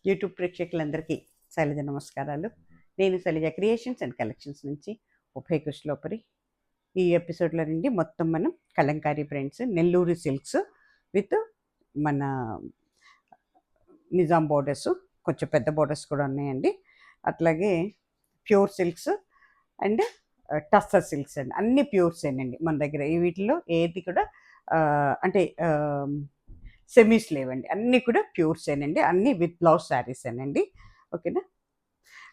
YouTube ప్రేక్షకులందరికీ శైలజ నమస్కారాలు. నేను శైలజ క్రియేషన్స్ అండ్ కలెక్షన్స్ నుంచి ఉభయ కుష్లోపరి. ఈ ఎపిసోడ్లో నుండి మొత్తం మనం Kalamkari prints, Nellore silks with మన నిజాం బోర్డర్స్, కొంచెం పెద్ద బోర్డర్స్ కూడా ఉన్నాయండి. అట్లాగే pure silks and tussar silks అండి, అన్ని ప్యూర్స్ అండి మన దగ్గర. వీటిలో ఏది కూడా అంటే సెమీస్ లేవండి, అన్నీ కూడా ప్యూర్స్ ఏనండి, అన్నీ విత్ బ్లౌజ్ శారీస్ ఏనండి. ఓకేనా?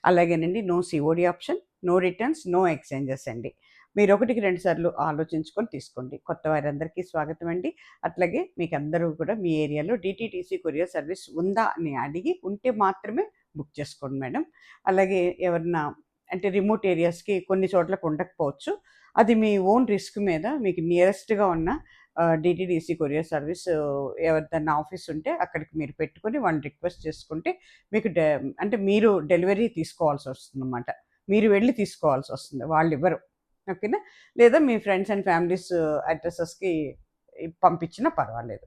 అలాగేనండి, no COD option, no returns, no exchanges అండి. మీరు 1-2 సార్లు ఆలోచించుకొని తీసుకోండి. కొత్త వారందరికీ స్వాగతం అండి. అట్లాగే మీకు అందరూ కూడా మీ ఏరియాలో డిటీటీసీ కొరియర్ సర్వీస్ ఉందా అని అడిగి ఉంటే మాత్రమే బుక్ చేసుకోండి మేడం. అలాగే ఎవరన్నా అంటే రిమోట్ ఏరియాస్కి కొన్ని చోట్లకు ఉండకపోవచ్చు, అది మీ ఓన్ రిస్క్ మీద మీకు నియరెస్ట్గా ఉన్న డిటీడీసీ కొరియర్ సర్వీస్ ఎవరిదన్నా ఆఫీస్ ఉంటే అక్కడికి మీరు పెట్టుకొని వాళ్ళని రిక్వెస్ట్ చేసుకుంటే మీకు అంటే మీరు డెలివరీ తీసుకోవాల్సి వస్తుంది అన్నమాట. మీరు వెళ్ళి తీసుకోవాల్సి వస్తుంది, వాళ్ళు ఇవ్వరు. ఓకేనా? లేదా మీ ఫ్రెండ్స్ అండ్ ఫ్యామిలీస్ అడ్రసెస్కి పంపించినా పర్వాలేదు.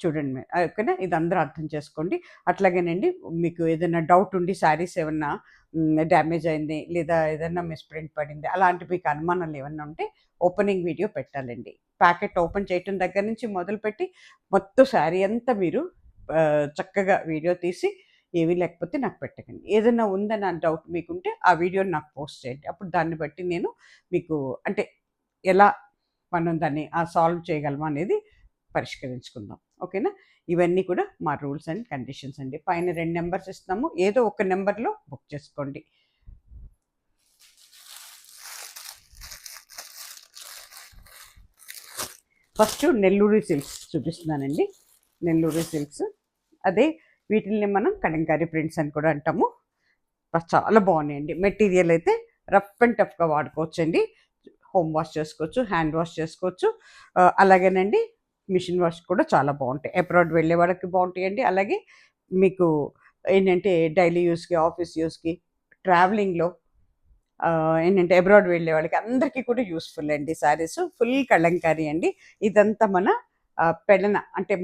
చూడండి ఓకేనా? ఇది అందరూ అర్థం చేసుకోండి. అట్లాగేనండి, మీకు ఏదైనా డౌట్ ఉండి శారీస్ ఏమన్నా డ్యామేజ్ అయింది లేదా ఏదైనా మిస్ప్రింట్ పడింది అలాంటి మీకు అనుమానాలు ఏమన్నా ఉంటే ఓపెనింగ్ వీడియో పెట్టాలండి. ప్యాకెట్ ఓపెన్ చేయటం దగ్గర నుంచి మొదలుపెట్టి మొత్తం శారీ అంతా మీరు చక్కగా వీడియో తీసి ఏమీ లేకపోతే నాకు పెట్టకండి. ఏదైనా ఉందని ఆ డౌట్ మీకుంటే ఆ వీడియోని నాకు పోస్ట్ చేయండి. అప్పుడు దాన్ని బట్టి నేను మీకు అంటే ఎలా మనం దాన్ని సాల్వ్ చేయగలమా అనేది పరిష్కరించుకుందాం. ఓకేనా? ఇవన్నీ కూడా మా రూల్స్ అండ్ కండిషన్స్ అండి. పైన 2 నెంబర్స్ ఇస్తున్నాము, ఏదో ఒక నెంబర్లో బుక్ చేసుకోండి. ఫస్ట్ నెల్లూరు సిల్క్స్ చూపిస్తున్నానండి. నెల్లూరు సిల్క్స్ అదే, వీటిని మనం కలంకారీ ప్రింట్స్ అని కూడా అంటాము. చాలా బాగున్నాయండి. మెటీరియల్ అయితే రఫ్ అండ్ టఫ్గా వాడుకోవచ్చండి. హోమ్ వాష్ చేసుకోవచ్చు, హ్యాండ్ వాష్ చేసుకోవచ్చు. అలాగేనండి మిషన్ వాష్ కూడా చాలా బాగుంటాయి. అబ్రాడ్ వెళ్ళే వాళ్ళకి బాగుంటాయండి. అలాగే మీకు ఏంటంటే డైలీ యూస్కి, ఆఫీస్ యూస్కి, ట్రావెలింగ్లో ఏంటంటే అబ్రాడ్ వెళ్ళే వాళ్ళకి అందరికీ కూడా యూస్ఫుల్ అండి. శారీస్ ఫుల్ కలంకారీ అండి. ఇదంతా మన పెడన అంటే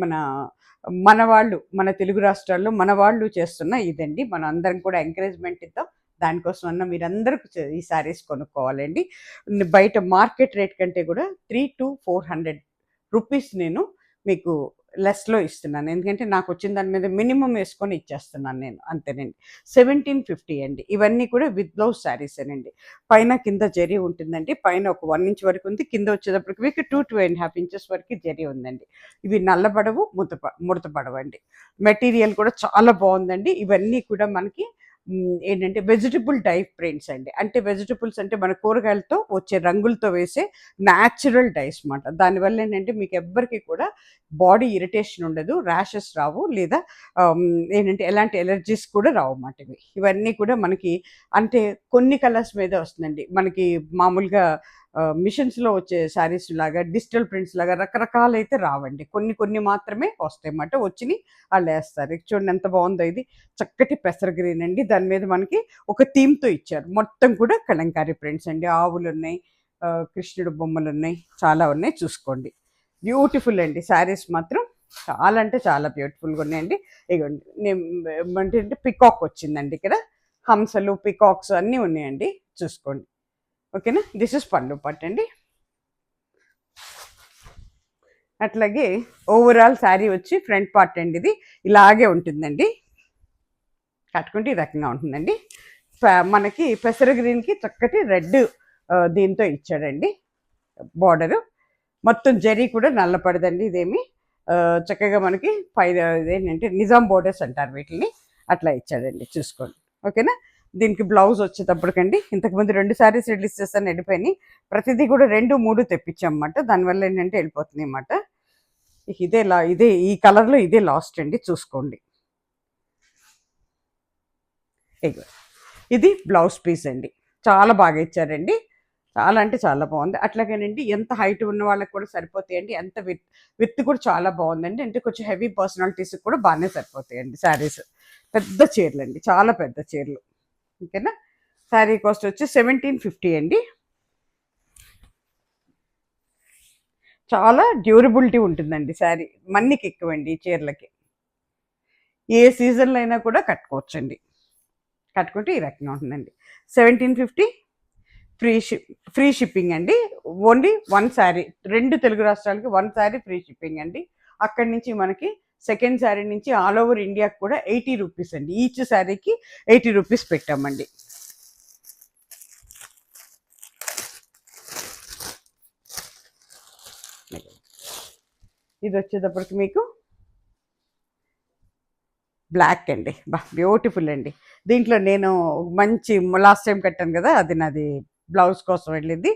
మన వాళ్ళు, మన తెలుగు రాష్ట్రాల్లో మన వాళ్ళు చేస్తున్న ఇదండి. మనం అందరం కూడా ఎంకరేజ్మెంట్ ఇద్దాం. దానికోసం అన్న మీరందరూ ఈ శారీస్ కొనుక్కోవాలండి. బయట మార్కెట్ రేట్ కంటే కూడా 300 to 400 రూపీస్ నేను మీకు లెస్లో ఇస్తున్నాను. ఎందుకంటే నాకు వచ్చిన దాని మీద మినిమం వేసుకొని ఇచ్చేస్తున్నాను నేను, అంతేనండి. 1750 అండి. ఇవన్నీ కూడా విత్ బ్లౌజ్ శారీసేనండి. పైన కింద జరీ ఉంటుందండి. పైన ఒక 1 ఇంచ్ వరకు ఉంది, కింద వచ్చేటప్పటికి మీకు 2-2.5 ఇంచెస్ వరకు జరీ ఉందండి. ఇవి నల్లబడవు, ముడతపడవండి. మెటీరియల్ కూడా చాలా బాగుందండి. ఇవన్నీ కూడా మనకి ఏంటంటే వెజిటబుల్ డై ప్రింట్స్ అండి. అంటే వెజిటబుల్స్ అంటే మన కూరగాయలతో వచ్చే రంగులతో వేసే న్యాచురల్ డైస్ అన్నమాట. దానివల్ల ఏంటంటే మీకు ఎవ్వరికి కూడా బాడీ ఇరిటేషన్ ఉండదు, ర్యాషెస్ రావు, లేదా ఏంటంటే ఎలాంటి ఎలర్జీస్ కూడా రావు అన్నమాట. ఇవన్నీ కూడా మనకి అంటే కొన్ని కలర్స్ మీద వస్తుందండి. మనకి మామూలుగా మిషన్స్లో వచ్చే శారీస్ లాగా డిజిటల్ ప్రింట్స్ లాగా రకరకాలైతే రావండి. కొన్ని మాత్రమే వస్తాయి అన్నమాట. వచ్చినాయి వాళ్ళు వేస్తారు. చూడండి ఎంత బాగుందో ఇది. చక్కటి పెసర గ్రీన్ అండి. దాని మీద మనకి ఒక థీమ్తో ఇచ్చారు. మొత్తం కూడా కలంకారీ ప్రింట్స్ అండి. ఆవులు ఉన్నాయి, కృష్ణుడు బొమ్మలు ఉన్నాయి, చాలా ఉన్నాయి. చూసుకోండి, బ్యూటిఫుల్ అండి. శారీస్ మాత్రం చాలా అంటే చాలా బ్యూటిఫుల్గా ఉన్నాయండి. ఇగోండి ఏంటంటే పికాక్ వచ్చిందండి ఇక్కడ. హంసలు, పికాక్స్ అన్నీ ఉన్నాయండి. చూసుకోండి. ఓకేనా? దిస్ ఇస్ పళ్ళు పట్టు అండి. అట్లాగే ఓవరాల్ శారీ వచ్చి ఫ్రంట్ పార్ట్ అండి. ఇది ఇలాగే ఉంటుందండి. కట్టుకుంటే ఈ రకంగా ఉంటుందండి. మనకి పెసర గ్రీన్కి చక్కటి రెడ్ దీంతో ఇచ్చాడండి బార్డరు. మొత్తం జరీ కూడా నల్లపడదండి. ఇదేమి చక్కగా మనకి ఏంటంటే నిజాం బోర్డర్స్ అంటారు వీటిని, అట్లా ఇచ్చాడండి. చూసుకోండి. ఓకేనా? దీనికి బ్లౌజ్ వచ్చేటప్పటికండి, ఇంతకుముందు 2 శారీస్ రిలీజ్ చేస్తాను, వెళ్ళిపోయినాయి. ప్రతిదీ కూడా 2-3 తెప్పించామన్నమాట. దానివల్ల ఏంటంటే వెళ్ళిపోతుంది అన్నమాట. ఇదే ఈ కలర్లో ఇదే లాస్ట్ అండి. చూసుకోండి. ఇది బ్లౌజ్ పీస్ అండి. చాలా బాగా ఇచ్చారండి. చాలా అంటే చాలా బాగుంది. అట్లాగేనండి ఎంత హైట్ ఉన్న వాళ్ళకి కూడా సరిపోతాయండి. ఎంత విత్ కూడా చాలా బాగుందండి. అంటే కొంచెం హెవీ పర్సనాలిటీస్కి కూడా బాగానే సరిపోతాయండి శారీస్. పెద్ద చీరలు అండి, చాలా పెద్ద చీరలు. ఓకేనా? శారీ కాస్ట్ వచ్చి 1750 అండి. చాలా డ్యూరబిలిటీ ఉంటుందండి శారీ. మన్నికి ఎక్కువండి ఈ చీరలకి. ఏ సీజన్లో అయినా కూడా కట్టుకోవచ్చండి. కట్టుకుంటే ఈ రకంగా ఉంటుందండి. 1750 ఫ్రీ షిప్పింగ్ అండి. ఓన్లీ 1 శారీ, 2 తెలుగు రాష్ట్రాలకి 1 శారీ ఫ్రీ షిప్పింగ్ అండి. అక్కడి నుంచి మనకి సెకండ్ శారీ నుంచి ఆల్ ఓవర్ ఇండియాకి కూడా 80 రూపీస్ అండి. ఈచ్ శారీకి 80 రూపీస్ పెట్టామండి. ఇది వచ్చేటప్పటికి మీకు బ్లాక్ అండి. బ్యూటిఫుల్ అండి. దీంట్లో నేను మంచి లాస్ట్ టైం కట్టాను కదా, అది నాది బ్లౌజ్ కోసం వెళ్ళింది.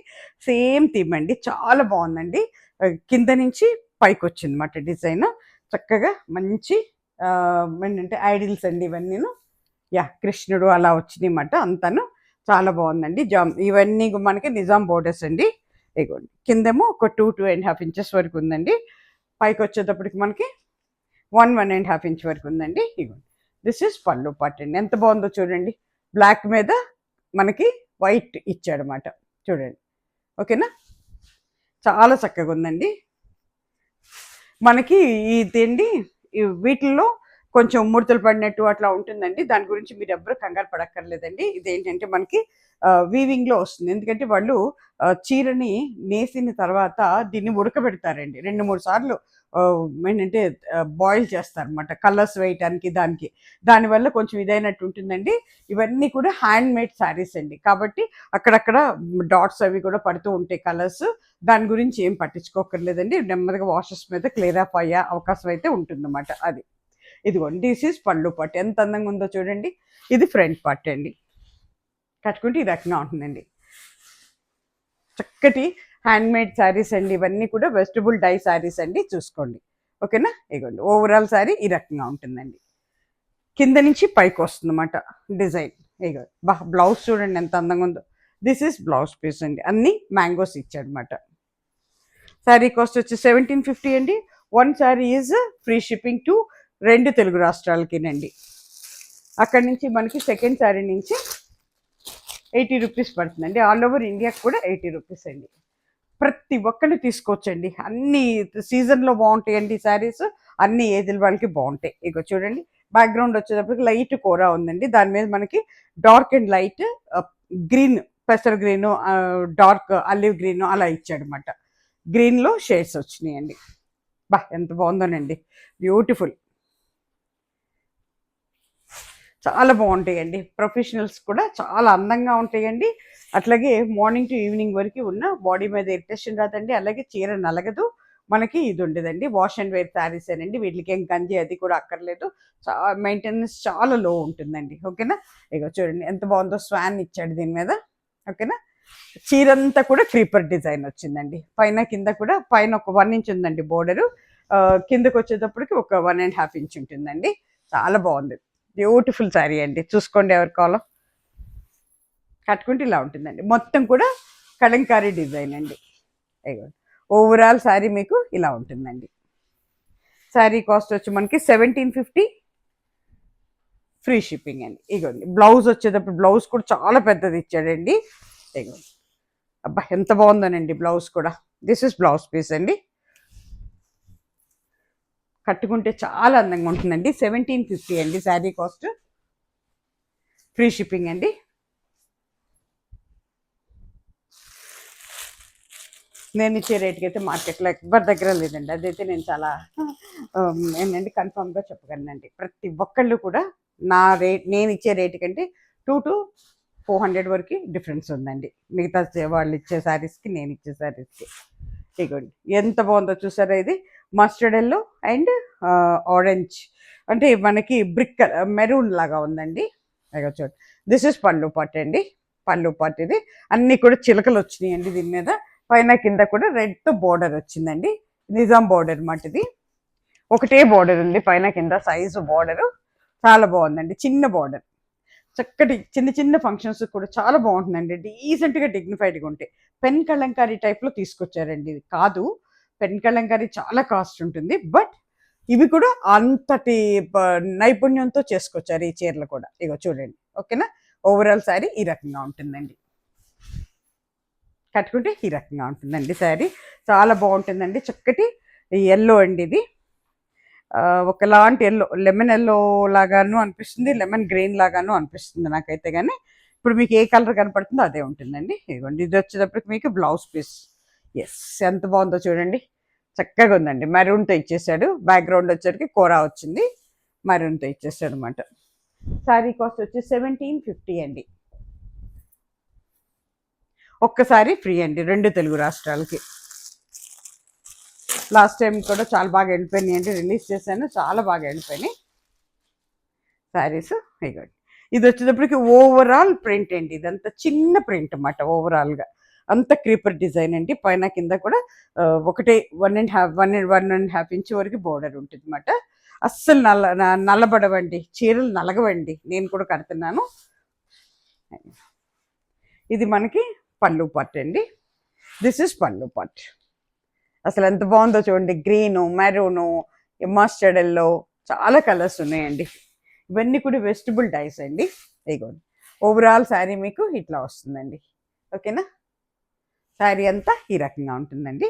సేమ్ థీమ్ అండి, చాలా బాగుందండి. కింద నుంచి పైకి వచ్చింది అన్నమాట డిజైన్. చక్కగా మంచి ఏంటంటే ఐడిల్స్ అండి ఇవన్నీను. కృష్ణుడు అలా వచ్చినాయి అన్నమాట అంతాను. చాలా బాగుందండి. ఇవన్నీ మనకి నిజాం బోర్డర్స్ అండి. ఇగోండి కిందేమో ఒక 2.5 ఇంచెస్ వరకు ఉందండి. పైకి వచ్చేటప్పటికి మనకి 1.5 ఇంచ్ వరకు ఉందండి. ఇగోండి దిస్ ఇస్ పళ్ళు పార్ట్ అండి. ఎంత బాగుందో చూడండి. బ్లాక్ మీద మనకి వైట్ ఇచ్చాడనమాట, చూడండి. ఓకేనా, చాలా చక్కగా ఉందండి. మనకి ఇదండి వీటిల్లో కొంచెం ముడతలు పడినట్టు అట్లా ఉంటుందండి. దాని గురించి మీరు ఎవ్వరు కంగారు పడక్కర్లేదండి. ఇదేంటంటే మనకి వీవింగ్లో వస్తుంది. ఎందుకంటే వాళ్ళు చీరని నేసిన తర్వాత దీన్ని ఉడకబెడతారండి 2-3 సార్లు. ఏంటంటే బాయిల్ చేస్తారనమాట కలర్స్ వేయటానికి. దానివల్ల కొంచెం ఇదైనట్టు ఉంటుందండి. ఇవన్నీ కూడా హ్యాండ్ మేడ్ శారీస్ అండి, కాబట్టి అక్కడక్కడ డాట్స్ అవి కూడా పడుతూ ఉంటాయి కలర్స్. దాని గురించి ఏం పట్టించుకోకర్లేదండి. నెమ్మదిగా వాషెస్ మీద క్లియర్ అప్ అయ్యే అవకాశం అయితే ఉంటుందన్నమాట. అది ఇదిగోండి దిస్ ఈజ్ పళ్ళు పార్ట్. ఎంత అందంగా ఉందో చూడండి. ఇది ఫ్రంట్ పార్ట్ అండి. కట్టుకుంటే ఈ రకంగా ఉంటుందండి. చక్కటి హ్యాండ్మేడ్ శారీస్ అండి ఇవన్నీ కూడా. వెజిటబుల్ డై శారీస్ అండి, చూసుకోండి. ఓకేనా, ఇగోండి ఓవరాల్ శారీ ఈ రకంగా ఉంటుందండి. కింద నుంచి పైకి వస్తుందన్నమాట డిజైన్. ఇగో బ్లౌజ్ చూడండి ఎంత అందంగా ఉందో. దిస్ ఈజ్ బ్లౌజ్ పీస్ అండి. అన్ని మ్యాంగోస్ ఇచ్చాడనమాట. శారీ కాస్ట్ వచ్చి 1750 అండి. 1 sari is free shipping to 2 Telugu రాష్ట్రాలకినండి. అక్కడి నుంచి మనకి సెకండ్ శారీ నుంచి 80 రూపీస్ పడుతుందండి. ఆల్ ఓవర్ ఇండియాకి కూడా 80 రూపీస్ అండి. ప్రతి ఒక్కళ్ళు తీసుకోవచ్చండి. అన్ని సీజన్లో బాగుంటాయండి శారీస్. అన్ని ఏజ్ల వాళ్ళకి బాగుంటాయి. ఇక చూడండి బ్యాక్గ్రౌండ్ వచ్చేటప్పటికి లైట్ కూర ఉందండి. దాని మీద మనకి డార్క్ అండ్ లైట్ గ్రీన్, పెసర్ గ్రీన్, డార్క్ ఆలివ్ గ్రీన్ అలా ఇచ్చాడనమాట. గ్రీన్లో షేడ్స్ వచ్చినాయండి. ఎంత బాగుందోనండి, బ్యూటిఫుల్. చాలా బాగుంటాయండి. ప్రొఫెషనల్స్ కూడా చాలా అందంగా ఉంటాయండి. అట్లాగే మార్నింగ్ టు ఈవినింగ్ వరకు ఉన్న బాడీ మీద ఇరిటేషన్ రాదండి. అలాగే చీర నలగదు. మనకి ఇది ఉండదండి. వాష్ అండ్ వేర్ శారీస్ అండి. వీటికి ఏం గంజి అది కూడా అక్కర్లేదు. మెయింటెనెన్స్ చాలా లో ఉంటుందండి. ఓకేనా, ఇక చూడండి ఎంత బాగుందో. స్వాన్ ఇచ్చాడు దీని మీద. ఓకేనా, చీరంతా కూడా క్రీపర్ డిజైన్ వచ్చిందండి. పైన కింద కూడా, పైన ఒక 1 ఇంచ్ ఉందండి బోర్డరు. కిందకు వచ్చేటప్పటికి ఒక 1.5 ఇంచ్ ఉంటుందండి. చాలా బాగుంది, బ్యూటిఫుల్ శారీ అండి. చూసుకోండి ఎవరి కావాలో. కట్టుకుంటే ఇలా ఉంటుందండి. మొత్తం కూడా కలంకారీ డిజైన్ అండి. ఓవరాల్ శారీ మీకు ఇలా ఉంటుందండి. శారీ కాస్ట్ వచ్చి మనకి 1750 ఫ్రీ షిప్పింగ్ అండి. ఇగోండి బ్లౌజ్ వచ్చేటప్పుడు బ్లౌజ్ కూడా చాలా పెద్దది ఇచ్చాడండి. ఇగోండి ఎంత బాగుందోనండి బ్లౌజ్ కూడా. దిస్ ఇస్ బ్లౌజ్ పీస్ అండి. కట్టుకుంటే చాలా అందంగా ఉంటుందండి. 1750 అండి శారీ కాస్ట్. ఫ్రీ షిప్పింగ్ అండి. నేను ఇచ్చే రేట్కి అయితే మార్కెట్లో ఎవరి దగ్గర లేదండి. అదైతే నేను చాలా ఏంటంటే కన్ఫామ్గా చెప్పగలనండి. ప్రతి ఒక్కళ్ళు కూడా నేను ఇచ్చే రేటు కంటే 2 to 400 వరకు డిఫరెన్స్ ఉందండి మిగతా వాళ్ళు ఇచ్చే శారీస్కి, నేను ఇచ్చే శారీస్కి. ఇగోండి ఎంత బాగుందో చూసారా. ఇది మస్టర్డ్ ఎల్లో అండ్ ఆరెంజ్, అంటే మనకి బ్రిక్ మెరూన్ లాగా ఉందండి. చూడండి దిస్ ఇస్ పళ్ళు పాట్ అండి. పళ్ళు పాట్ ఇది. అన్నీ కూడా చిలకలు వచ్చినాయండి దీని మీద. పైన కింద కూడా రెడ్తో బోర్డర్ వచ్చిందండి. నిజాం బోర్డర్ అన్నమాట ఇది. ఒకటే బోర్డర్ ఉంది పైన కింద, సైజు బోర్డరు చాలా బాగుందండి. చిన్న బోర్డర్, చక్కటి చిన్న చిన్న ఫంక్షన్స్ కూడా చాలా బాగుంటుందండి. డీసెంట్గా డిగ్నిఫైడ్గా ఉంటాయి. పెన్ కలంకారీ టైప్లో తీసుకొచ్చారండి. ఇది కాదు, పెన్ కలంకారీ చాలా కాస్ట్ ఉంటుంది. బట్ ఇవి కూడా అంతటి నైపుణ్యంతో చేసుకొచ్చారు ఈ చీరలు కూడా. ఇగో చూడండి. ఓకేనా, ఓవరాల్ శారీ ఈ రకంగా ఉంటుందండి. కట్టుకుంటే ఈ రకంగా ఉంటుందండి శారీ. చాలా బాగుంటుందండి. చక్కటి ఎల్లో అండి ఇది. ఒకలాంటి ఎల్లో, లెమన్ ఎల్లో లాగాను అనిపిస్తుంది, లెమన్ గ్రీన్ లాగాను అనిపిస్తుంది నాకైతే. కానీ ఇప్పుడు మీకు ఏ కలర్ కనపడుతుందో అదే ఉంటుందండి. ఇదిగోండి, ఇది వచ్చేటప్పటికి మీకు బ్లౌజ్ పీస్. ఎస్, ఎంత బాగుందో చూడండి, చక్కగా ఉందండి. మెరూన్తో ఇచ్చేసాడు, బ్యాక్గ్రౌండ్ వచ్చేసరికి కోరా వచ్చింది, మెరూన్తో ఇచ్చేసాడు అనమాట. శారీ కాస్ట్ వచ్చి 1750 అండి. ఒక్కసారి ఫ్రీ అండి 2 తెలుగు రాష్ట్రాలకి. లాస్ట్ టైం కూడా చాలా బాగా వెళ్ళిపోయినాయి అండి, రిలీజ్ చేశాను, చాలా బాగా వెళ్ళిపోయినాయి శారీస్. ఇగోండి, ఇది వచ్చేటప్పటికి ఓవరాల్ ప్రింట్ అండి, ఇదంతా చిన్న ప్రింట్ అన్నమాట. ఓవరాల్గా అంత క్రీపర్ డిజైన్ అండి, పైన కింద కూడా ఒకటే 1.5 ఇంచ్ వరకు బోర్డర్ ఉంటుంది అన్నమాట. అస్సలు నల్లబడవండి, చీరలు నలగవండి, నేను కూడా కడుతున్నాను. ఇది మనకి పళ్ళు పార్ట్ అండి, దిస్ ఇస్ పళ్ళు పార్ట్. అసలు ఎంత బాగుందో చూడండి, గ్రీను, మెరూను, మస్టర్డ్ ఎల్లో, చాలా కలర్స్ ఉన్నాయండి. ఇవన్నీ కూడా వెజిటబుల్ డైస్ అండి. ఇదిగోండి, ఓవరాల్ శారీ మీకు ఇట్లా వస్తుందండి. ఓకేనా, శారీ అంతా ఈ రకంగా ఉంటుందండి.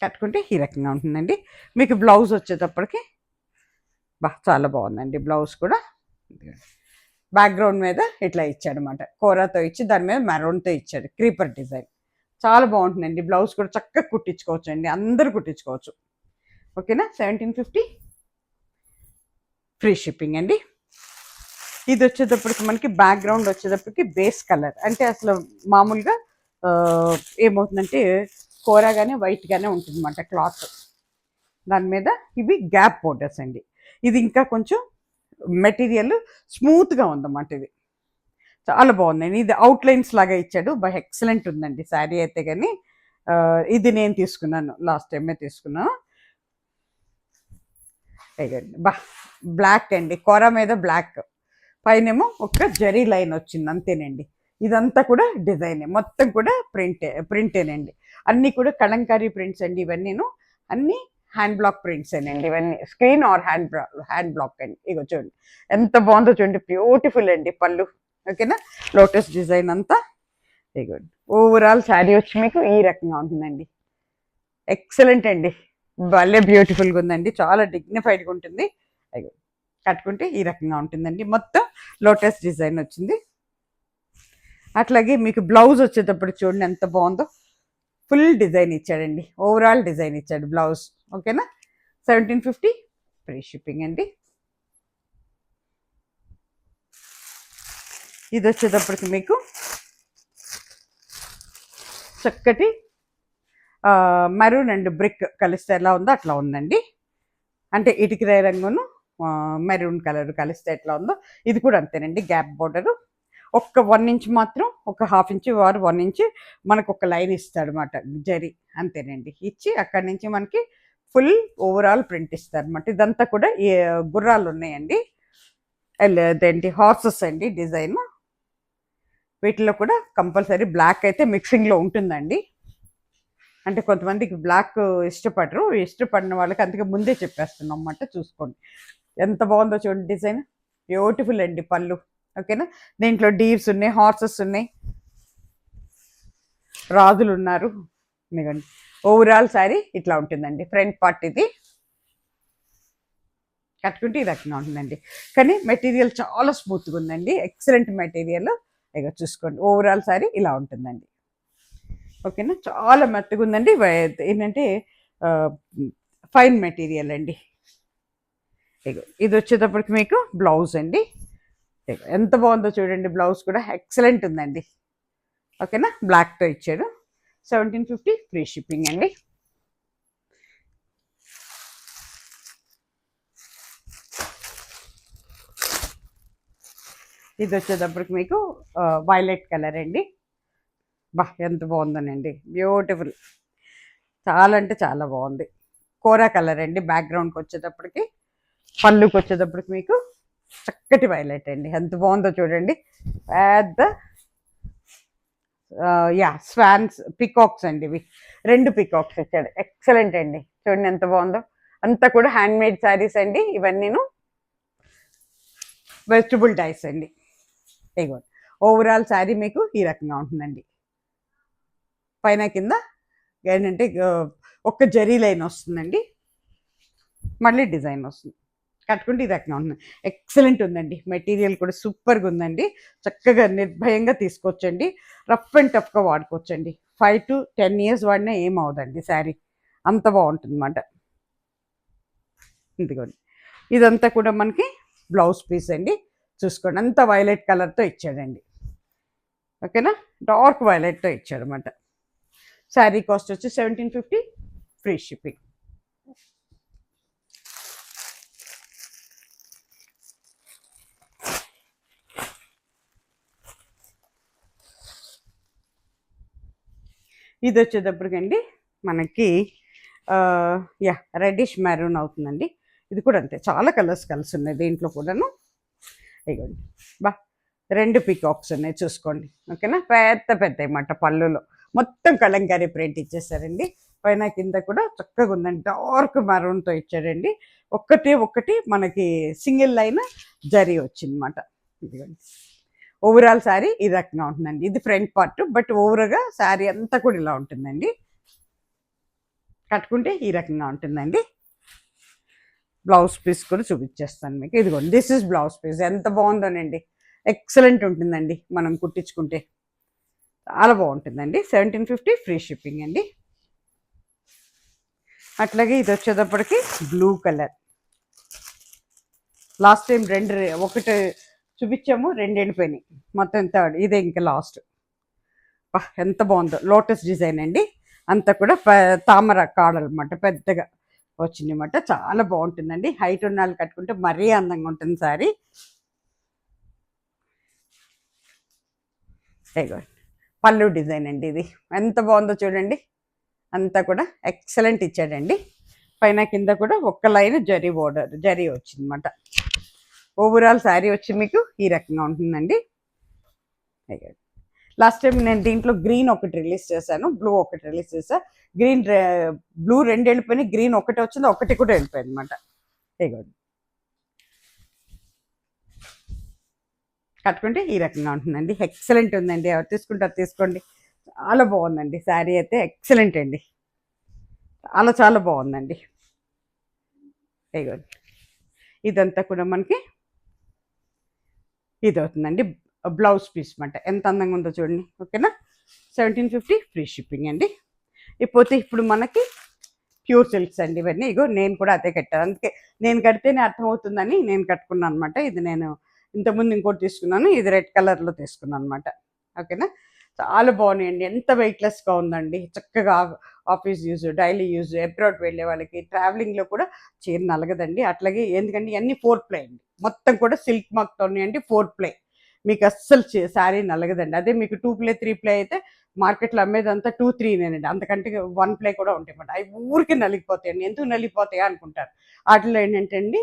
కట్టుకుంటే ఈ రకంగా ఉంటుందండి. మీకు బ్లౌజ్ వచ్చేటప్పటికి చాలా బాగుందండి. బ్లౌజ్ కూడా బ్యాక్గ్రౌండ్ మీద ఇట్లా ఇచ్చాడు అనమాట, కోరాతో ఇచ్చి దాని మీద మెరూన్తో ఇచ్చాడు, క్రీపర్ డిజైన్. చాలా బాగుంటుందండి. బ్లౌజ్ కూడా చక్కగా కుట్టించుకోవచ్చు అండి, అందరూ కుట్టించుకోవచ్చు. ఓకేనా, 1750 ఫ్రీ షిప్పింగ్ అండి. ఇది వచ్చేటప్పటికి మనకి బ్యాక్గ్రౌండ్ వచ్చేటప్పటికి బేస్ కలర్, అంటే అసలు మామూలుగా ఏమవుతుందంటే కోరాగానే వైట్గానే ఉంటుంది అన్నమాట క్లాత్. దాని మీద ఇవి గ్యాప్ బోర్డర్స్ అండి. ఇది ఇంకా కొంచెం మెటీరియల్ స్మూత్గా ఉందన్నమాట. ఇది చాలా బాగుందండి. ఇది అవుట్లైన్స్ లాగా ఇచ్చాడు, ఎక్సలెంట్ ఉందండి శారీ అయితే. కానీ ఇది నేను తీసుకున్నాను, లాస్ట్ టైమే తీసుకున్నాను. బ్లాక్ అండి, కొర మీద బ్లాక్, పైనేమో ఒక జరీ లైన్ వచ్చింది అంతేనండి. ఇదంతా కూడా డిజైనే, మొత్తం కూడా ప్రింటేనండి. అన్నీ కూడా కలంకారీ ప్రింట్స్ అండి ఇవన్నీను. అన్నీ హ్యాండ్ బ్లాక్ ప్రింట్స్ అండి ఇవన్నీ, స్క్రీన్ ఆర్ హ్యాండ్ బ్లాక్ అండి. ఇగో చూడండి ఎంత బాగుందో చూడండి, బ్యూటిఫుల్ అండి పళ్ళు. ఓకేనా, లోటస్ డిజైన్ అంతా. ఇగోండి, ఓవరాల్ శారీ వచ్చి మీకు ఈ రకంగా ఉంటుందండి. ఎక్సలెంట్ అండి, భలే బ్యూటిఫుల్గా ఉందండి, చాలా డిగ్నిఫైడ్గా ఉంటుంది. అయ్యో, కట్టుకుంటే ఈ రకంగా ఉంటుందండి. మొత్తం లోటస్ డిజైన్ వచ్చింది. అట్లాగే మీకు బ్లౌజ్ వచ్చేటప్పుడు చూడండి ఎంత బాగుందో, ఫుల్ డిజైన్ ఇచ్చాడండి, ఓవరాల్ డిజైన్ ఇచ్చాడు బ్లౌజ్. ఓకేనా, 1750 ఫ్రీ షిప్పింగ్ అండి. ఇది వచ్చేటప్పటికి మీకు చక్కటి మెరూన్ అండ్ బ్రిక్ కలిస్తే ఎలా ఉందో అట్లా ఉందండి. అంటే ఇటుకరాయి రంగును మెరూన్ కలర్ కలిస్తే ఎట్లా ఉందో ఇది కూడా అంతేనండి. గ్యాప్ బోర్డరు ఒక్క 1 ఇంచ్ మాత్రం, ఒక 1/2 ఇంచ్ వారు 1 ఇంచ్ మనకు ఒక లైన్ ఇస్తాడు అనమాట, జరీ అంతేనండి. ఇచ్చి అక్కడి నుంచి మనకి ఫుల్ ఓవరాల్ ప్రింట్ ఇస్తారు అనమాట. ఇదంతా కూడా గుర్రాలు ఉన్నాయండి, అదేంటి హార్సెస్ అండి డిజైన్. వీటిలో కూడా కంపల్సరీ బ్లాక్ అయితే మిక్సింగ్లో ఉంటుందండి. అంటే కొంతమందికి బ్లాక్ ఇష్టపడరు, ఇష్టపడిన వాళ్ళకి అందుకే ముందే చెప్పేస్తున్నాం అన్నమాట. చూసుకోండి ఎంత బాగుందో చూడండి, డిజైన్ బ్యూటిఫుల్ అండి పళ్ళు. ఓకేనా, దీంట్లో డీర్స్ ఉన్నాయి, హార్సెస్ ఉన్నాయి, రాజులు ఉన్నారు. ఎందుకండి ఓవరాల్ శారీ ఇట్లా ఉంటుందండి. ఫ్రంట్ పార్ట్ ఇది కట్టుకుంటే ఈ రకంగా ఉంటుందండి. కానీ మెటీరియల్ చాలా స్మూత్గా ఉందండి, ఎక్సలెంట్ మెటీరియల్. ఇక చూసుకోండి, ఓవరాల్ శారీ ఇలా ఉంటుందండి. ఓకేనా, చాలా మెత్తగా ఉందండి. ఏంటంటే ఫైన్ మెటీరియల్ అండి. ఇది వచ్చేటప్పటికి మీకు బ్లౌజ్ అండి. ఎంత బాగుందో చూడండి, బ్లౌజ్ కూడా ఎక్సలెంట్ ఉందండి. ఓకేనా, బ్లాక్తో ఇచ్చాడు. 1750 ఫ్రీ షిప్పింగ్ అండి. ఇది వచ్చేటప్పటికి మీకు వైలెట్ కలర్ అండి. ఎంత బాగుందనండి, బ్యూటిఫుల్, చాలా అంటే చాలా బాగుంది. కోరా కలర్ అండి. బ్యాక్గ్రౌండ్కి వచ్చేటప్పటికి, పళ్ళుకి వచ్చేటప్పటికి మీకు చక్కటి వైలెట్ అండి. ఎంత బాగుందో చూడండి, పెద్ద స్వాన్స్, పికాక్స్ అండి. ఇవి 2 పికాక్స్ ఇచ్చాడు, ఎక్సలెంట్ అండి. చూడండి ఎంత బాగుందో, అంతా కూడా హ్యాండ్ మేడ్ శారీస్ అండి ఇవన్నీను, వెజిటబుల్ డైస్ అండి. ఇగో ఓవరాల్ శారీ మీకు ఈ రకంగా ఉంటుందండి. పైన కింద ఏంటంటే ఒక్క జరీ లైన్ వస్తుందండి, మళ్ళీ డిజైన్ వస్తుంది. కట్టుకుంటే ఈ రకంగా ఉంది. ఎక్సలెంట్ ఉందండి. మెటీరియల్ కూడా సూపర్గా ఉందండి. చక్కగా నిర్భయంగా తీసుకోవచ్చండి. రఫ్ అండ్ టఫ్గా వాడుకోవచ్చండి. 5 to 10 years వాడినా ఏమవుదండి శారీ, అంత బాగుంటుంది అన్నమాట. ఇదిగోండి, ఇదంతా కూడా మనకి బ్లౌజ్ పీస్ అండి. చూసుకోండి, అంతా వైలెట్ కలర్తో ఇచ్చాడండి. ఓకేనా, డార్క్ వైలెట్తో ఇచ్చాడనమాట. శారీ కాస్ట్ వచ్చి 1750, ఫ్రీ షిప్పింగ్. ఇది వచ్చేటప్పటికండి మనకి యా రెడ్డిష్ మెరూన్ అవుతుందండి. ఇది కూడా అంతే, చాలా కలర్స్ కలిసి ఉన్నాయి దీంట్లో కూడాను. ఇదిగోండి, బా 2 పీకాక్స్ ఉన్నాయి చూసుకోండి. ఓకేనా, పెద్ద పెద్ద అన్నమాట. పళ్ళులో మొత్తం కలంకారీ ప్రింట్ ఇచ్చేసారండి. పైన కింద కూడా చక్కగా ఉందండి. డార్క్ మెరూన్తో ఇచ్చారండి. ఒక్కటి మనకి సింగిల్ లైన్ జరీ వచ్చిందన్నమాట. ఇదిగోండి, ఓవరాల్ శారీ ఈ రకంగా ఉంటుందండి. ఇది ఫ్రంట్ పార్ట్, బట్ ఓవర్గా శారీ అంతా కూడా ఇలా ఉంటుందండి. కట్టుకుంటే ఈ రకంగా ఉంటుందండి. బ్లౌజ్ పీస్ కూడా చూపించేస్తాను మీకు. ఇదిగోండి, దిస్ ఇస్ బ్లౌజ్ పీస్. ఎంత బాగుందోనండి, ఎక్సలెంట్ ఉంటుందండి. మనం కుట్టించుకుంటే చాలా బాగుంటుందండి. 1750, ఫ్రీ షిప్పింగ్ అండి. అట్లాగే ఇది వచ్చేటప్పటికి బ్లూ కలర్. లాస్ట్ టైం ఒకటి చూపించాము, 2 ఎండిపోయినాయి. మొత్తం థర్డ్, ఇదే ఇంకా లాస్ట్. ఎంత బాగుందో, లోటస్ డిజైన్ అండి. అంతా కూడా తామర కాడలు అనమాట, పెద్దగా వచ్చిందన్నమాట. చాలా బాగుంటుందండి. హైట్ ఉన్న వాళ్ళు కట్టుకుంటే మరీ అందంగా ఉంటుంది సారీ. పళ్ళు డిజైన్ అండి. ఇది ఎంత బాగుందో చూడండి. అంతా కూడా ఎక్సలెంట్ ఇచ్చాడండి. పైన కింద కూడా ఒక్క లైన్ జరీ బోర్డర్ జరీ వచ్చిందన్నమాట. ఓవరాల్ శారీ వచ్చి మీకు ఈ రకంగా ఉంటుందండి. లాస్ట్ టైం నేను దీంట్లో గ్రీన్ ఒకటి రిలీజ్ చేశాను, బ్లూ ఒకటి రిలీజ్ చేశాను. బ్లూ 2 వెళ్ళిపోయినాయి, గ్రీన్ ఒకటి వచ్చింది, ఒకటి కూడా వెళ్ళిపోయింది అనమాట. ఇదిగోండి, కట్టుకుంటే ఈ రకంగా ఉంటుందండి. ఎక్సలెంట్ ఉందండి. ఎవరు తీసుకుంటారు తీసుకోండి. చాలా బాగుందండి శారీ అయితే, ఎక్సలెంట్ అండి. చాలా చాలా బాగుందండి. ఇదిగోండి, ఇదంతా కూడా మనకి ఇది అవుతుందండి బ్లౌజ్ పీస్ అనమాట. ఎంత అందంగా ఉందో చూడండి. ఓకేనా, 1750, ఫ్రీ షిప్పింగ్ అండి. ఇప్పుడు మనకి ప్యూర్ సిల్క్స్ అండి ఇవన్నీ. ఇగో నేను కూడా అదే కట్టాను, అందుకే నేను కడితేనే అర్థమవుతుందని నేను కట్టుకున్నాను అనమాట. ఇది నేను ఇంతకుముందు ఇంకోటి తీసుకున్నాను, ఇది రెడ్ కలర్లో తీసుకున్నాను అనమాట. ఓకేనా, చాలా బాగున్నాయండి. ఎంత వెయిట్లెస్గా ఉందండి. చక్కగా office use, daily use, abroad వెళ్ళే వాళ్ళకి, ట్రావెలింగ్లో కూడా చీర నలగదండి. అట్లాగే ఎందుకంటే ఇవన్నీ 4 ప్లే అండి. మొత్తం కూడా సిల్క్ మార్క్తో ఉన్నాయండి. 4 ప్లే మీకు అస్సలు శారీ నలగదండి. అదే మీకు 2 ప్లే 3 ప్లే అయితే మార్కెట్లో అమ్మేదంతా 2, 3నేనండి. అంతకంటే 1 ప్లే కూడా ఉంటాయి అన్నమాట. అవి ఊరికి నలిగిపోతాయండి. ఎందుకు నలిగిపోతాయా అనుకుంటారు. వాటిలో ఏంటంటే అండి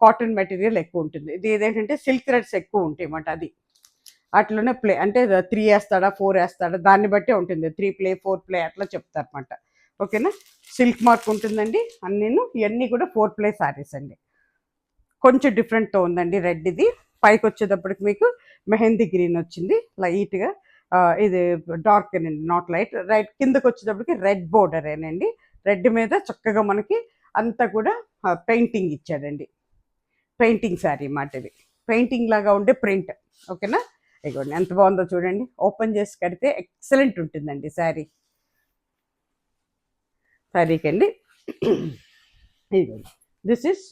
కాటన్ మెటీరియల్ ఎక్కువ ఉంటుంది. ఇది ఏదేంటంటే సిల్క్ థ్రెడ్స్ ఎక్కువ ఉంటాయి అన్నమాట. అది అట్లనే ప్లే అంటే 3 వేస్తాడా 4 వేస్తాడా దాన్ని బట్టే ఉంటుంది. 3 ప్లే 4 ప్లే అట్లా చెప్తారు అనమాట. ఓకేనా, సిల్క్ మార్క్ ఉంటుందండి. ఇవన్నీ కూడా 4 ప్లే శారీస్ అండి. కొంచెం డిఫరెంట్తో ఉందండి. రెడ్ ఇది పైకి వచ్చేటప్పటికి మీకు మెహందీ గ్రీన్ వచ్చింది లైట్గా. ఇది డార్క్ అండి, నాట్ లైట్. కిందకి వచ్చేటప్పటికి రెడ్ బోర్డర్ ఏనండి. రెడ్ మీద చక్కగా మనకి అంతా కూడా పెయింటింగ్ ఇచ్చాడండి. పెయింటింగ్ శారీ అన్నమాట ఇది. పెయింటింగ్ లాగా ఉండే ప్రింట్. ఓకేనా, ఇదిగోండి ఎంత బాగుందో చూడండి. ఓపెన్ చేసి కడితే ఎక్సలెంట్ ఉంటుందండి శారీకి అండి. ఇదిగోండి, దిస్ ఇస్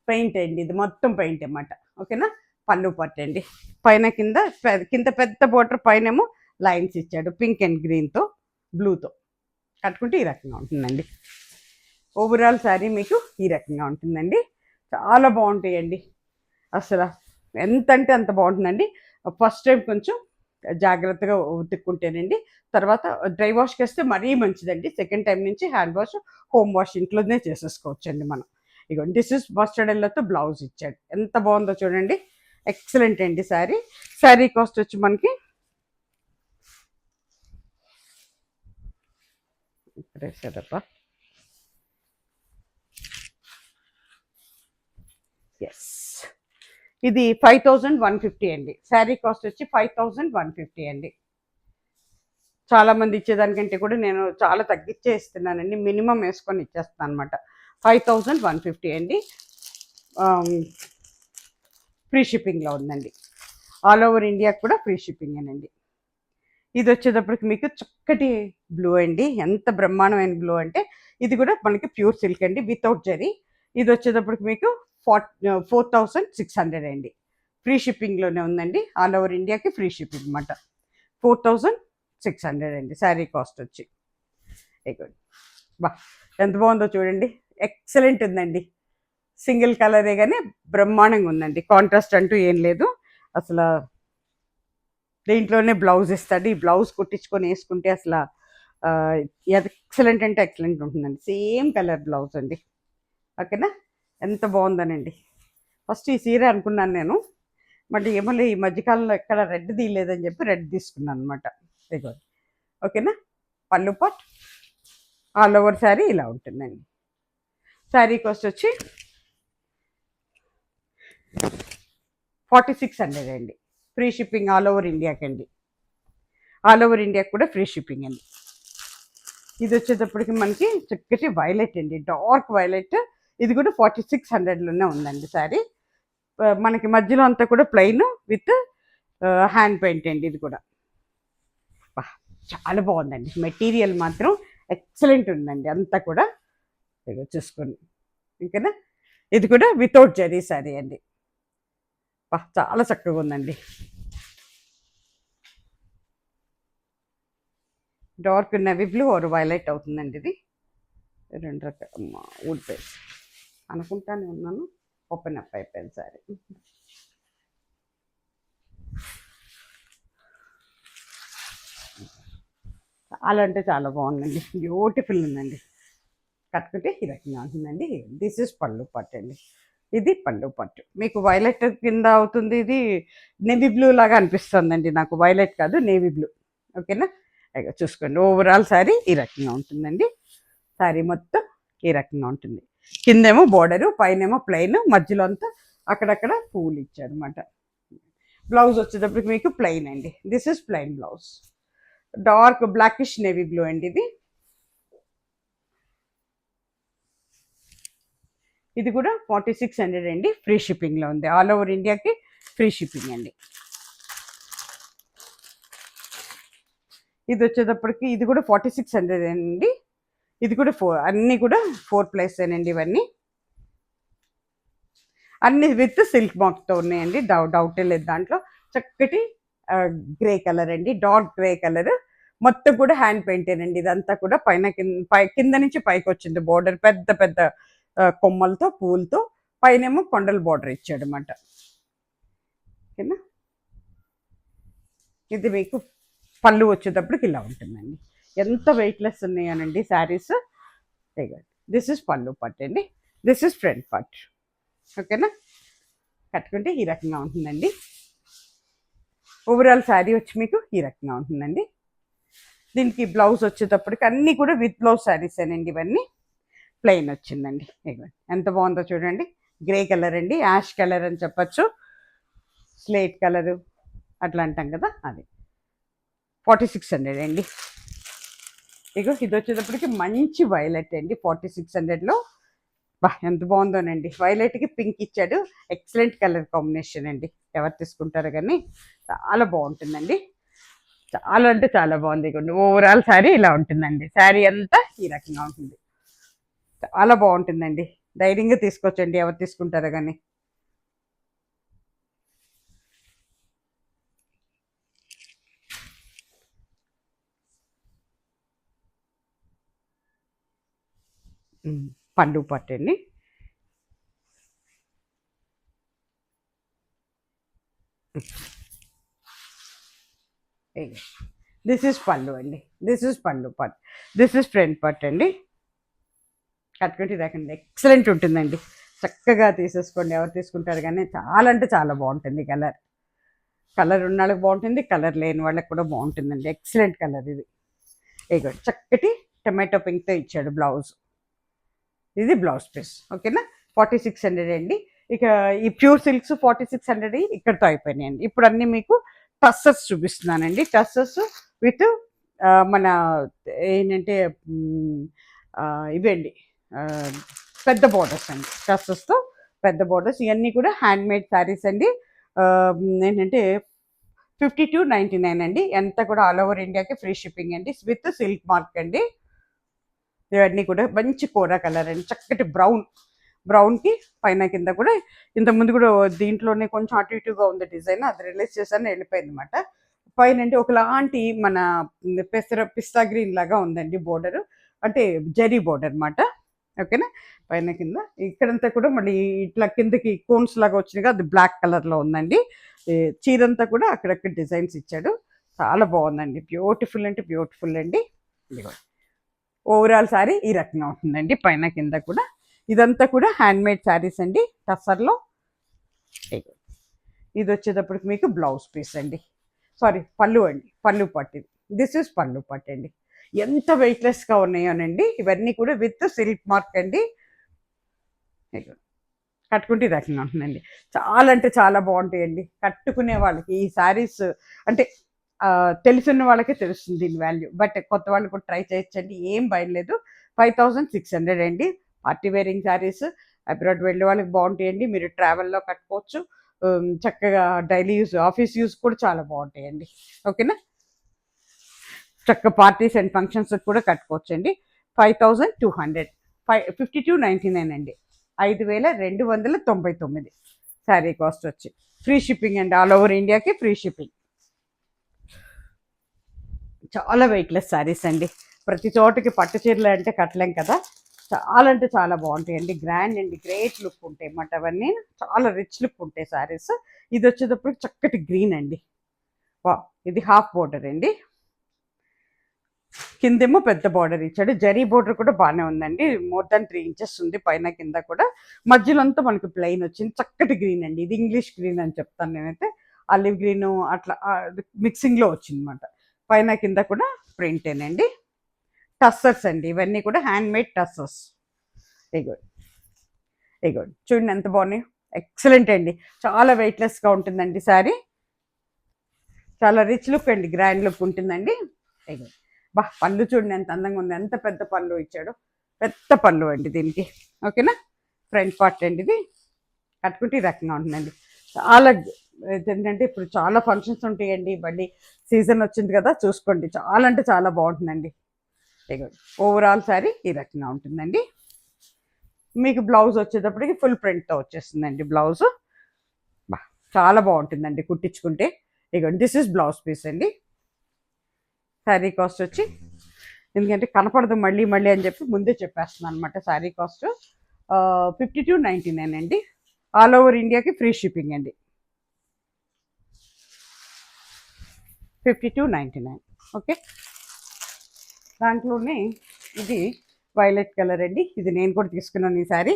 పెయింట్ అండి. ఇది మొత్తం పెయింట్ అన్నమాట. ఓకేనా, పళ్ళు పట్టు అండి. పైన కింద పెద్ద బోర్డర్, పైనేమో లైన్స్ ఇచ్చాడు పింక్ అండ్ గ్రీన్తో బ్లూతో. కట్టుకుంటే ఈ రకంగా ఉంటుందండి. ఓవరాల్ శారీ మీకు ఈ రకంగా ఉంటుందండి. చాలా బాగుంటాయండి. అసలు ఎంత అంటే అంత బాగుంటుందండి. ఫస్ట్ టైం కొంచెం జాగ్రత్తగా ఉతుక్కుంటేనండి, తర్వాత డ్రై వాష్కి వేస్తే మరీ మంచిదండి. సెకండ్ టైం నుంచి హ్యాండ్ వాష్, హోమ్ వాష్ ఇంట్లోనే చేసేసుకోవచ్చండి మనం. ఇగో దిస్ ఇస్ మస్టర్డ్ ఎల్లోతో బ్లౌజ్ ఇచ్చాడు. ఎంత బాగుందో చూడండి. ఎక్సలెంట్ అండి శారీ కాస్ట్ వచ్చి మనకి ఎస్, ఇది 5150 అండి. శారీ కాస్ట్ వచ్చి 5150 అండి. చాలామంది ఇచ్చేదానికంటే కూడా నేను చాలా తగ్గించే ఇస్తున్నానండి. మినిమం వేసుకొని ఇచ్చేస్తాను అనమాట. 5150 అండి. ఫ్రీ షిప్పింగ్లో ఉందండి. ఆల్ ఓవర్ ఇండియా కూడా ఫ్రీ షిప్పింగేనండి. ఇది వచ్చేటప్పటికి మీకు చక్కటి బ్లూ అండి. ఎంత బ్రహ్మాండమైన బ్లూ అంటే ఇది కూడా మనకి ప్యూర్ సిల్క్ అండి వితౌట్ జరీ. ఇది వచ్చేటప్పటికి మీకు 4600 అండి. ఫ్రీ షిప్పింగ్లోనే ఉందండి. ఆల్ ఓవర్ ఇండియాకి ఫ్రీ షిప్పింగ్ అనమాట. 4600 అండి శారీ కాస్ట్ వచ్చి. బా ఎంత బాగుందో చూడండి. ఎక్సలెంట్ ఉందండి. సింగిల్ కలరే కానీ బ్రహ్మాండంగా ఉందండి. కాంట్రాస్ట్ అంటూ ఏం లేదు అసలు. దీంట్లోనే బ్లౌజ్ ఇస్తాడు. ఈ బ్లౌజ్ కుట్టించుకొని వేసుకుంటే అసలు ఎక్సలెంట్ అంటే ఎక్సలెంట్ ఉంటుందండి. సేమ్ కలర్ బ్లౌజ్ అండి. ఓకేనా, ఎంత బాగుందనండి. ఫస్ట్ ఈ చీర అనుకున్నాను నేను, మళ్ళీ ఏమో ఈ మధ్యకాలంలో ఎక్కడ రెడ్ తీయలేదని చెప్పి రెడ్ తీసుకున్నాను అనమాట. ఓకేనా, పళ్ళు పాట్ ఆల్ ఓవర్ శారీ ఇలా ఉంటుందండి. శారీ కాస్ట్ వచ్చి 4600 అండి. ఫ్రీ షిప్పింగ్ ఆల్ ఓవర్ ఇండియాకి అండి. ఆల్ ఓవర్ ఇండియాకి కూడా ఫ్రీ షిప్పింగ్ అండి. ఇది వచ్చేటప్పటికి మనకి చక్కటి వైలెట్ అండి, డార్క్ వైలెట్. ఇది కూడా 4600లోనే ఉందండి శారీ. మనకి మధ్యలో అంతా కూడా ప్లెయిన్ విత్ హ్యాండ్ పెయింట్ అండి. ఇది కూడా చాలా బాగుందండి. మెటీరియల్ మాత్రం ఎక్సలెంట్ ఉందండి అంతా కూడా. చూసుకోండి ఓకేనా. ఇది కూడా వితౌట్ జరీ శారీ అండి. చాలా చక్కగా ఉందండి. Dark navy blue or violet అవుతుందండి. ఇది 2 రకాల ఊడిపోయి అనుకుంటానే ఉన్నాను. ఓపెన్ అప్ అయిపోయింది సారీ. చాలా అంటే చాలా బాగుందండి. బ్యూటిఫుల్ ఉందండి. కట్టుకుంటే ఈ రకంగా ఉంటుందండి. దిస్ ఇస్ పళ్ళు పట్టు అండి. ఇది పళ్ళు పట్టు. మీకు వైలెట్ కింద అవుతుంది. ఇది నేవీ బ్లూ లాగా అనిపిస్తుందండి నాకు. వైలెట్ కాదు, నేవీ బ్లూ. ఓకేనా, చూసుకోండి. ఓవరాల్ శారీ ఈ రకంగా ఉంటుందండి. శారీ మొత్తం ఈ రకంగా ఉంటుంది. కిందేమో బోర్డరు, పైనేమో ప్లెయిన్, మధ్యలో అంతా అక్కడక్కడ పూలు ఇచ్చారనమాట. బ్లౌజ్ వచ్చేటప్పటికి మీకు ప్లెయిన్ అండి. This is plain blouse. Dark blackish navy blue అండి ఇది. ఇది కూడా 4600 అండి. ఫ్రీ షిప్పింగ్లో ఉంది. ఆల్ ఓవర్ ఇండియాకి ఫ్రీ షిప్పింగ్ అండి. ఇది వచ్చేటప్పటికి ఇది కూడా 4600 అండి. ఇది కూడా అన్నీ కూడా 4 ప్లేస్ అండి. ఇవన్నీ అన్ని విత్ సిల్క్ మార్క్తో ఉన్నాయండి. డౌటే లేదు దాంట్లో. చక్కటి గ్రే కలర్ అండి, డార్క్ గ్రే కలర్. మొత్తం కూడా హ్యాండ్ పెయింటేనండి. ఇదంతా కూడా పైన కింద నుంచి పైకి వచ్చింది బోర్డర్. పెద్ద పెద్ద కొమ్మలతో, పూలతో. పైనేమో కొండల బోర్డర్ ఇచ్చాడు అనమాట. ఓకేనా, ఇది మీకు పళ్ళు వచ్చేటప్పటికి ఇలా ఉంటుందండి. ఎంత వెయిట్లెస్ ఉన్నాయనండి శారీస్. దిస్ ఇస్ పళ్ళు పట్టు అండి. This is front part. ఓకేనా, కట్టుకుంటే ఈ రకంగా ఉంటుందండి. ఓవరాల్ శారీ వచ్చి మీకు ఈ రకంగా ఉంటుందండి. దీనికి బ్లౌజ్ వచ్చేటప్పటికి అన్నీ కూడా విత్ బ్లౌజ్ శారీస్ అండి. ఇవన్నీ ప్లెయిన్ వచ్చిందండి. ఎంత బాగుందో చూడండి. గ్రే కలర్ అండి, యాష్ కలర్ అని చెప్పచ్చు, స్లేట్ కలరు అట్లా అంటాం కదా, అది 4600 అండి. ఇది వచ్చేటప్పటికి మంచి వైలెట్ అండి. 4600లో ఎంత బాగుందోనండి. వైలెట్కి పింక్ ఇచ్చాడు. ఎక్సలెంట్ కలర్ కాంబినేషన్ అండి. ఎవరు తీసుకుంటారో కానీ చాలా బాగుంటుందండి. చాలా అంటే చాలా బాగుంది. ఓవరాల్ శారీ ఇలా ఉంటుందండి. శారీ అంతా ఈ రకంగా ఉంటుంది. చాలా బాగుంటుందండి. ధైర్యంగా తీసుకోవచ్చండి ఎవరు తీసుకుంటారో కానీ. పళ్ళు పట్టండి. దిస్ ఇస్ పళ్ళు అండి. దిస్ ఇస్ పళ్ళు పట్టు. దిస్ ఇస్ ఫ్రంట్ పట్టు అండి. కట్టుకుంటే ఇదాకండి ఎక్సలెంట్ ఉంటుందండి. చక్కగా తీసేసుకోండి ఎవరు తీసుకుంటారు కానీ. చాలా అంటే చాలా బాగుంటుంది. కలర్ ఉన్న వాళ్ళకి బాగుంటుంది, కలర్ లేని వాళ్ళకి కూడా బాగుంటుందండి. ఎక్సలెంట్ కలర్ ఇది. చక్కటి టమాటో పింక్తో ఇచ్చాడు బ్లౌజ్. ఇది బ్లౌజ్ పీస్. ఓకేనా, 4600 అండి. ఇక ఈ ప్యూర్ సిల్క్స్ 4600 ఇక్కడితో అయిపోయినాయండి. ఇప్పుడు అన్నీ మీకు టస్సర్స్ చూపిస్తున్నానండి. టస్సర్స్ విత్ మన ఏంటంటే ఇవండి పెద్ద బోర్డర్స్ అండి, టస్సెస్తో పెద్ద బోర్డర్స్. ఇవన్నీ కూడా హ్యాండ్మేడ్ శారీస్ అండి. ఏంటంటే 52.99 అండి. ఎంత కూడా ఆల్ ఓవర్ ఇండియాకి ఫ్రీ షిప్పింగ్ అండి, విత్ సిల్క్ మార్క్ అండి. ఇవన్నీ కూడా మంచి కోరా కలర్ అండి, చక్కటి బ్రౌన్కి పైన కింద కూడా. ఇంతకుముందు కూడా దీంట్లోనే కొంచెం అటు ఇటుగా ఉంది డిజైన్, అది రిలీజ్ చేశాను వెళ్ళిపోయింది అనమాట. పైన అంటే ఒకలాంటి మన పిస్తా గ్రీన్ లాగా ఉందండి బోర్డర్, అంటే జరీ బోర్డర్ అనమాట. ఓకేనా, పైన కింద ఇక్కడంతా కూడా మళ్ళీ ఇట్లా కిందకి కోన్స్ లాగా వచ్చినాయి, అది బ్లాక్ కలర్లో ఉందండి. చీరంతా కూడా అక్కడక్కడ డిజైన్స్ ఇచ్చాడు, చాలా బాగుందండి. బ్యూటిఫుల్ అంటే బ్యూటిఫుల్ అండి. ఓవరాల్ శారీ ఈ రకంగా ఉంటుందండి, పైన కింద కూడా. ఇదంతా కూడా హ్యాండ్మేడ్ శారీస్ అండి, టస్సర్లో. ఇది వచ్చేటప్పటికి మీకు బ్లౌజ్ పీస్ అండి, సారీ పళ్ళు అండి, పళ్ళు పట్టు. దిస్ ఇస్ పళ్ళు పట్టు అండి. ఎంత వెయిట్లెస్గా ఉన్నాయోనండి, ఇవన్నీ కూడా విత్ సిల్క్ మార్క్ అండి. కట్టుకుంటే ఈ రకంగా ఉంటుందండి, చాలా అంటే చాలా బాగుంటాయండి. కట్టుకునే వాళ్ళకి ఈ శారీస్ అంటే తెలిసిన వాళ్ళకే తెలుస్తుంది దీని వాల్యూ, బట్ కొత్త వాళ్ళు కూడా ట్రై చేయొచ్చండి, ఏం భయం లేదు. 5600 అండి. పార్టీ వేరింగ్ శారీస్, అబ్రాడ్ వెళ్ళే వాళ్ళకి బాగుంటాయండి, మీరు ట్రావెల్లో కట్టుకోవచ్చు. చక్కగా డైలీ యూస్, ఆఫీస్ యూస్ కూడా చాలా బాగుంటాయండి. ఓకేనా, చక్కగా పార్టీస్ అండ్ ఫంక్షన్స్ కూడా కట్టుకోవచ్చండి. 5200, 52.99 అండి, 5299 శారీ కాస్ట్ వచ్చి. ఫ్రీ షిప్పింగ్ అండి, ఆల్ ఓవర్ ఇండియాకి ఫ్రీ షిప్పింగ్. చాలా వెయిట్లెస్ శారీస్ అండి, ప్రతి చోటకి పట్టు చీరలు అంటే కట్టలేం కదా, చాలా అంటే చాలా బాగుంటాయండి. గ్రాండ్ అండి, గ్రేట్ లుక్ ఉంటాయి అన్నమాట. అవన్నీ చాలా రిచ్ లుక్ ఉంటాయి శారీస్. ఇది వచ్చేటప్పుడు చక్కటి గ్రీన్ అండి, వా, ఇది హాఫ్ బోర్డర్ అండి, కిందేమో పెద్ద బార్డర్ ఇచ్చాడు. జరీ బోర్డర్ కూడా బాగానే ఉందండి, మోర్ దాన్ 3 ఇంచెస్ ఉంది పైన కింద కూడా. మధ్యలో అంతా మనకి ప్లెయిన్ వచ్చింది, చక్కటి గ్రీన్ అండి. ఇది ఇంగ్లీష్ గ్రీన్ అని చెప్తాను నేనైతే, ఆలివ్ గ్రీన్ అట్లా మిక్సింగ్లో వచ్చింది అనమాట. పైన కింద కూడా ప్రింటేనండి. టస్సర్స్ అండి, ఇవన్నీ కూడా హ్యాండ్ మేడ్ టస్సర్స్. ఇగోండి చూడండి ఎంత బాగున్నాయి, ఎక్సలెంట్ అండి. చాలా వెయిట్లెస్గా ఉంటుందండి శారీ, చాలా రిచ్ లుక్ అండి, గ్రాండ్ లుక్ ఉంటుందండి. ఇగోండి, బా పళ్ళు చూడండి ఎంత అందంగా ఉంది, ఎంత పెద్ద పళ్ళు ఇచ్చాడు, పెద్ద పళ్ళు అండి దీనికి. ఓకేనా, ఫ్రంట్ పార్ట్ అండి ఇది. కట్టుకుంటే ఈ రకంగా ఉంటుందండి. చాలా ఏంటంటే ఇప్పుడు చాలా ఫంక్షన్స్ ఉంటాయండి, మళ్ళీ సీజన్ వచ్చింది కదా, చూసుకోండి, చాలా అంటే చాలా బాగుంటుందండి. ఓవరాల్ శారీ ఈ రకంగా ఉంటుందండి. మీకు బ్లౌజ్ వచ్చేటప్పటికి ఫుల్ ప్రింట్తో వచ్చేస్తుందండి బ్లౌజ్. బా చాలా బాగుంటుందండి కుట్టించుకుంటే. ఇగోండి దిస్ ఇస్ బ్లౌజ్ పీస్ అండి. శారీ కాస్ట్ వచ్చి, ఎందుకంటే కనపడదు మళ్ళీ మళ్ళీ అని చెప్పి ముందే చెప్పేస్తున్నాను అనమాట. శారీ కాస్ట్ 52.99 అండి, ఆల్ ఓవర్ ఇండియాకి ఫ్రీ షిప్పింగ్ అండి. 52.99. ఓకే, దాంట్లోనే ఇది వైలెట్ కలర్ అండి, ఇది నేను కూడా తీసుకున్నాను ఈ శారీ,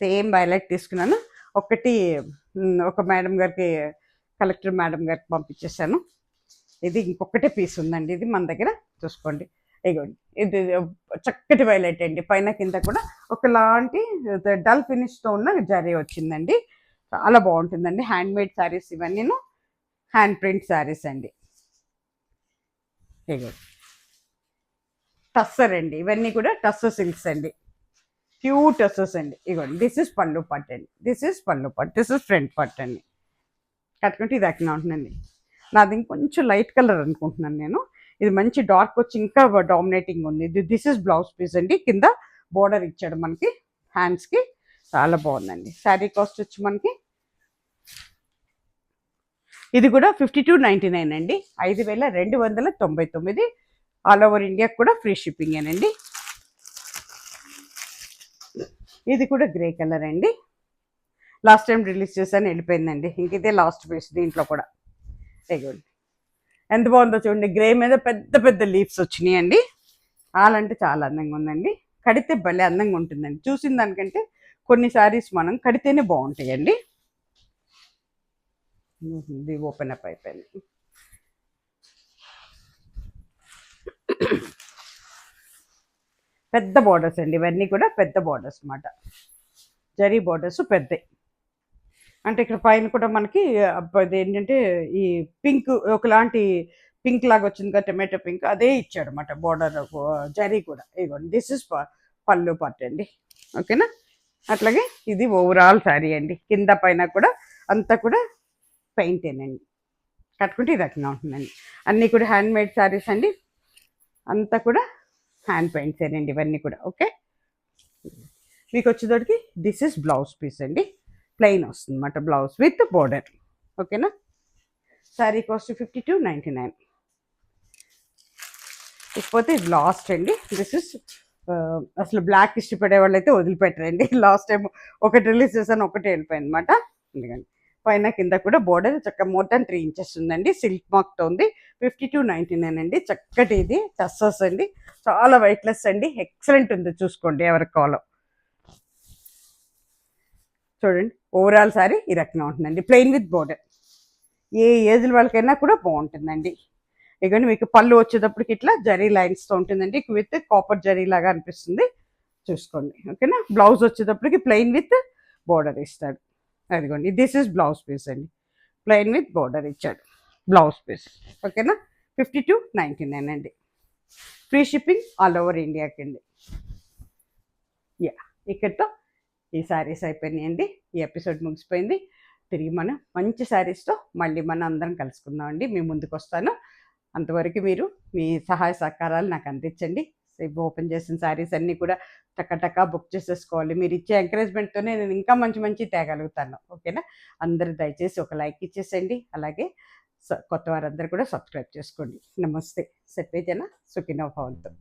సేమ్ వైలెట్ తీసుకున్నాను. ఒక మేడం గారికి, కలెక్టర్ మేడం గారికి పంపించేసాను. ఇది ఇంకొకటే పీస్ ఉందండి, ఇది మన దగ్గర చూసుకోండి. ఇగోండి ఇది చక్కటి వైలెట్ అండి, పైన కింద కూడా ఒకలాంటి డల్ ఫినిష్తో ఉన్న జరీ వచ్చిందండి, చాలా బాగుంటుందండి. హ్యాండ్మేడ్ శారీస్ ఇవన్నీను, హ్యాండ్ ప్రింట్ శారీస్ అండి. ఇగోండి టస్సర్ అండి, ఇవన్నీ కూడా టస్సర్ సిల్క్స్ అండి, ప్యూర్ టస్సర్స్ అండి. ఇగోండి దిస్ ఇస్ పళ్ళు పట్టు అండి, దిస్ ఇస్ పళ్ళు పట్టు, దిస్ ఇస్ ఫ్రంట్ పట్టు అండి. కట్టుకుంటే ఇది రకంగా ఉంటుందండి. నాది ఇంకొంచెం లైట్ కలర్ అనుకుంటున్నాను నేను, ఇది మంచి డార్క్ వచ్చి ఇంకా డామినేటింగ్ ఉంది. దిస్ ఇస్ బ్లౌజ్ పీస్ అండి, కింద బోర్డర్ ఇచ్చాడు మనకి హ్యాండ్స్కి, చాలా బాగుందండి. శారీ కాస్ట్ వచ్చి మనకి ఇది కూడా 52.99 అండి, 5299. ఆల్ ఓవర్ ఇండియా కూడా ఫ్రీ షిప్పింగ్ ఏనండి. ఇది కూడా గ్రే కలర్ అండి, లాస్ట్ టైం రిలీజ్ చేశాను వెళ్ళిపోయిందండి, ఇంక ఇదే లాస్ట్ పీస్ దీంట్లో కూడా. ఇదిగోండి ఎంత బాగుందో చూడండి, గ్రే మీద పెద్ద పెద్ద లీవ్స్ వచ్చినాయి అండి, చాలా అంటే చాలా అందంగా ఉందండి. కడితే భలే అందంగా ఉంటుందండి, చూసిన దానికంటే కొన్ని శారీస్ మనం కడితేనే బాగుంటాయండి. ఇది ఓపెన్ అప్ అయిపోయింది. పెద్ద బార్డర్స్ అండి, ఇవన్నీ కూడా పెద్ద బార్డర్స్ అన్నమాట, జరీ బార్డర్స్ పెద్దవి. అంటే ఇక్కడ పైన కూడా మనకి ఏంటంటే ఈ పింక్ ఒకలాంటి పింక్ లాగా వచ్చింది కదా, టమాటో పింక్, అదే ఇచ్చాడు అనమాట బోర్డర్ జరీ కూడా. ఇదిగోండి, దిస్ ఇస్ పళ్ళు పార్ట్ అండి. ఓకేనా. అట్లాగే ఇది ఓవరాల్ శారీ అండి, కింద పైన కూడా అంతా కూడా పెయింటేనండి. కట్టుకుంటే ఈ రకంగా ఉంటుందండి. అన్నీ కూడా హ్యాండ్ మేడ్ శారీస్ అండి, అంతా కూడా హ్యాండ్ పెయింట్సేనండి ఇవన్నీ కూడా. ఓకే, మీకు వచ్చేటోడికి దిస్ ఇస్ బ్లౌజ్ పీస్ అండి, ప్లెయిన్ వస్తుంది అన్నమాట బ్లౌజ్ విత్ బోర్డర్. ఓకేనా. శారీ కాస్ట్ 52.99. ఇకపోతే ఇది లాస్ట్ అండి. దిస్ ఇస్ అసలు బ్లాక్ ఇష్టపడే వాళ్ళు అయితే వదిలిపెట్టరండి. లాస్ట్ టైం ఒకటి రిలీజ్ చేశాను, ఒకటి వెళ్ళిపోయింది అనమాట. ఎందుకండి పైన కింద కూడా బోర్డర్ చక్కగా మోర్ దాన్ 3 ఇంచెస్ ఉందండి, సిల్క్ మార్క్తో ఉంది. 52.99 అండి. చక్కటి ఇది టస్సర్స్ అండి, చాలా వెయిట్లెస్ అండి, ఎక్సలెంట్ ఉంది. చూసుకోండి ఎవరికి కావాలో. చూడండి ఓవరాల్ సారీ ఈ రకంగా ఉంటుందండి, ప్లెయిన్ విత్ బోర్డర్. ఏ ఏజ్ల వాళ్ళకైనా కూడా బాగుంటుందండి. ఇక మీకు పళ్ళు వచ్చేటప్పటికి ఇట్లా జరీ లైన్స్తో ఉంటుందండి, విత్ కాపర్ జరీ లాగా అనిపిస్తుంది. చూసుకోండి. ఓకేనా. బ్లౌజ్ వచ్చేటప్పటికి ప్లెయిన్ విత్ బోర్డర్ ఇస్తాడు. అదిగోండి, దిస్ ఇస్ బ్లౌజ్ పీస్ అండి, ప్లెయిన్ విత్ బోర్డర్ ఇచ్చాడు బ్లౌజ్ పీస్. ఓకేనా. 52.99 అండి. ఫ్రీ షిప్పింగ్ ఆల్ ఓవర్ ఇండియాకి అండి. యా, ఇక్కడితో ఈ శారీస్ అయిపోయినాయండి. ఈ ఎపిసోడ్ ముగిసిపోయింది. తిరిగి మనం మంచి శారీస్తో మళ్ళీ మనం అందరం కలుసుకుందామండి. మీ ముందుకు వస్తాను. అంతవరకు మీరు మీ సహాయ సహకారాలు నాకు అందించండి. ఓపెన్ చేసిన శారీస్ అన్నీ కూడా టక్కటక్క బుక్ చేసేసుకోవాలి. మీరు ఇచ్చే ఎంకరేజ్మెంట్తోనే నేను ఇంకా మంచి మంచి తేగలుగుతాను. ఓకేనా. అందరూ దయచేసి ఒక లైక్ ఇచ్చేసేయండి. అలాగే కొత్త వారందరూ కూడా సబ్స్క్రైబ్ చేసుకోండి. నమస్తే. సర్వేజన సుఖినో భవంతు.